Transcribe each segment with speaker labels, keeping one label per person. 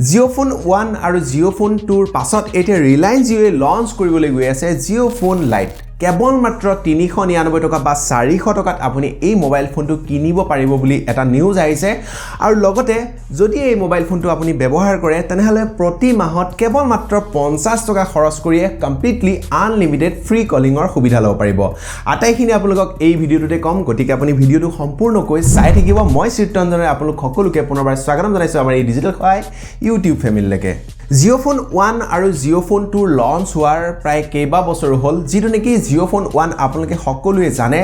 Speaker 1: জিঅ'ফোন 1 আৰু জিঅ'ফোন 2ৰ পাছত এতিয়া ৰিলায়েন্স জিঅ'য়ে লঞ্চ কৰিবলৈ গৈ আছে জিঅ'ফোন লাইট কেৱল মাত্ৰ 399 টকা বা 400 টকাত আপুনি এই মোবাইল ফোনটো কিনিব পাৰিব বুলি এটা নিউজ আহিছে আৰু লগতে যদি এই মোবাইল ফোনটো আপুনি ব্যৱহাৰ কৰে তেনেহলে প্ৰতি মাহত কেৱল মাত্ৰ 50 টকা খৰচ কৰিয়ে কমপ্লিটলি আনলিমিটেড ফ্ৰী কলিংৰ সুবিধা ল'ব পাৰিব আটাইখিনি আপোনালোকক এই ভিডিঅ'টোতে কম গতিকে আপুনি ভিডিঅ'টো সম্পূৰ্ণকৈ চাই থাকিব মই চিত্ৰঞ্জনে আপোনালোক সকলোকে পুনৰবাৰ স্বাগতম জনাইছো আমাৰ এই ডিজিটেল সহায় ইউটিউব ফেমিলিলৈকে জিঅ'ফোন 1 আৰু জিঅ'ফোন 2 লঞ্চ হোৱাৰ প্ৰায় কেইবা বছৰ হ'ল যিটো নেকি জিঅ'ফোন 1 আপোনালোকে সকলোৱে জানে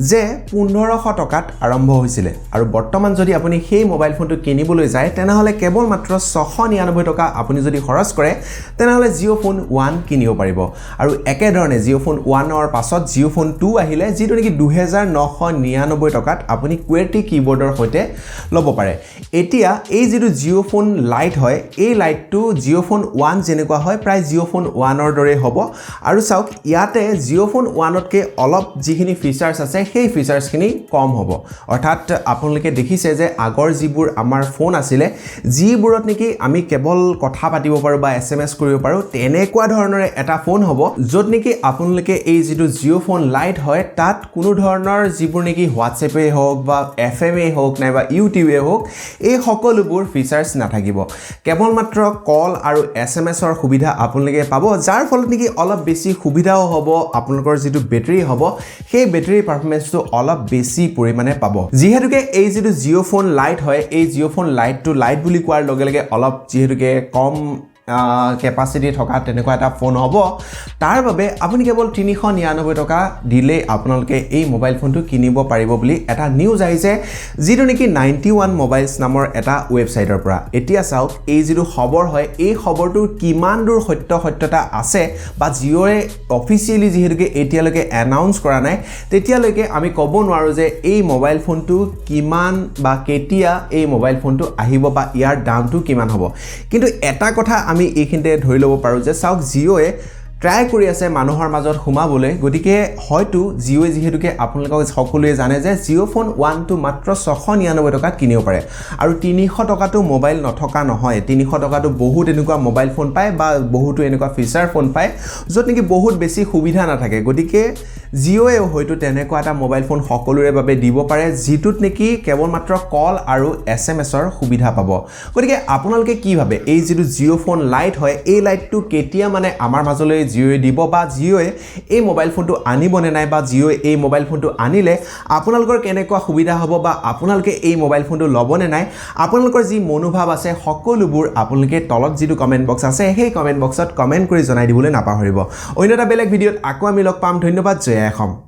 Speaker 1: যে 1500 টকাত আৰম্ভ হৈছিল আৰু বৰ্তমান যদি আপুনি সেই মোবাইল ফোনটো কিনিবলৈ যায় তেনেহলে কেৱল মাত্ৰ 699 টকা আপুনি যদি খৰচ কৰে তেনেহলে জিঅ'ফোন 1 কিনিব পাৰিব আৰু একেধৰণে জিঅ'ফোন 1ৰ পাছত জিঅ'ফোন 2 আহিলে যিটো নেকি 2999 টকাত আপুনি QWERTY কিবৰ্ডৰ সৈতে ল'ব পাৰে এতিয়া এই যিটো জিঅ'ফোন লাইট হয় এই লাইটটো জিঅ'ফোন 1 যেনেকুৱা হয় প্ৰায় জিঅ'ফোন 1ৰ দৰে হ'ব আৰু চাওক ইয়াতে জিঅ'ফোন 1তকৈ অলপ যিখিনি ফিচাৰ্ছ আছে সেই ফিচাৰ্ছখিনি কম হ'ব অৰ্থাৎ আপোনালোকে দেখিছে যে আগৰ যিবোৰ আমাৰ ফোন আছিলে যিবোৰত নেকি আমি কেৱল কথা পাতিব পাৰোঁ বা SMS কৰিব পাৰোঁ তেনেকুৱা ধৰণৰ এটা ফোন হ'ব য'ত নেকি আপোনালোকে এই যিটো জিঅ'ফোন লাইট হয় তাত কোনো ধৰণৰ যিবোৰ নেকি হোৱাটছএপে হওক বা FM হওক নাইবা ইউটিউবে হওক এই সকলোবোৰ ফিচাৰ্ছ নাথাকিব কেৱল মাত্ৰ কল আৰু SMS-ৰ সুবিধা আপোনালোকে পাব যাৰ ফলত নেকি অলপ বেছি সুবিধাও হ'ব আপোনালোকৰ যেটো বেটাৰী হ'ব সেই বেটাৰী পাৰফৰমেন্সটো অলপ বেছি পৰিমাণে পাব যিহেতুকে এই যেটো জিঅ'ফোন লাইট হয় এই জিঅ'ফোন লাইটটো লাইট বুলি কোৱাৰ লগে লগে অলপ যিহেতুকে কম কেপাসিটি থকা তেনেকুৱা এটা ফোন হ'ব তাৰ বাবে আপুনি কেৱল 399 টকা দিলে আপোনালোকে এই মোবাইল ফোনটো কিনিব পাৰিব বুলি এটা নিউজ আহিছে যিটো নেকি 91 মোবাইলছ নামৰ এটা ওয়েবসাইটৰ পৰা এতিয়া চাওক এই যিটো খবৰ হয় এই খবৰটো কিমান দূৰ সত্যতা আছে বা জিঅ'য়ে অফিচিয়ালি যেহেতুকে এতিয়ালৈকে এনাউন্স কৰা নাই তেতিয়ালৈকে আমি ক'ব নোৱাৰো যে এই মোবাইল ফোনটো কিমান বা কেতিয়া এই মোবাইল ফোনটো আহিব বা ইয়াৰ দামটো কিমান হ'ব কিন্তু এটা কথা আমি এইখিনিতে ধৰি ল'ব পাৰো যে চাওক জিঅ'য়ে ট্ৰাই কৰি আছে মানুহৰ মাজত সোমাবলৈ গতিকে হয়তো জিঅ'য়ে যেহেতুকে আপোনালোকক সকলোৱে জানে যে জিঅ'ফোন 1 টো মাত্ৰ 699 টকাত কিনিব পাৰে আৰু 300 টকাটো মোবাইল নথকা নহয় 300 টকাটো বহুত এনেকুৱা মোবাইল ফোন পায় বা বহুতো এনেকুৱা ফিচাৰ ফোন পায় য'ত নেকি বহুত বেছি সুবিধা নাথাকে গতিকে জিঅ'য়ে হয়তো তেনেকুৱা এটা মোবাইল ফোন সকলোৰে বাবে দিব পাৰে যিটোত নেকি কেৱল মাত্ৰ কল আৰু SMS-ৰ সুবিধা পাব গতিকে আপোনালোকে কি ভাবে এই যিটো জিঅ'ফোন লাইট হয় এই লাইটটো কেতিয়া মানে আমাৰ মাজলৈ জিঅ'য়ে দিব বা জিঅ'য়ে এই মোবাইল ফোনটো আনিবনে নাই বা জিঅ'য়ে এই মোবাইল ফোনটো আনিলে আপোনালোকৰ কেনেকুৱা সুবিধা হ'ব বা আপোনালোকে এই মোবাইল ফোনটো ল'বনে নাই আপোনালোকৰ যি মনোভাৱ আছে সকলোবোৰ আপোনালোকে তলত যিটো কমেন্ট বক্স আছে সেই কমেন্ট বক্সত কমেন্ট কৰি জনাই দিবলৈ নাপাহৰিব অন্য এটা বেলেগ ভিডিঅ'ত আকৌ আমি লগ পাম ধন্যবাদ জয় অসম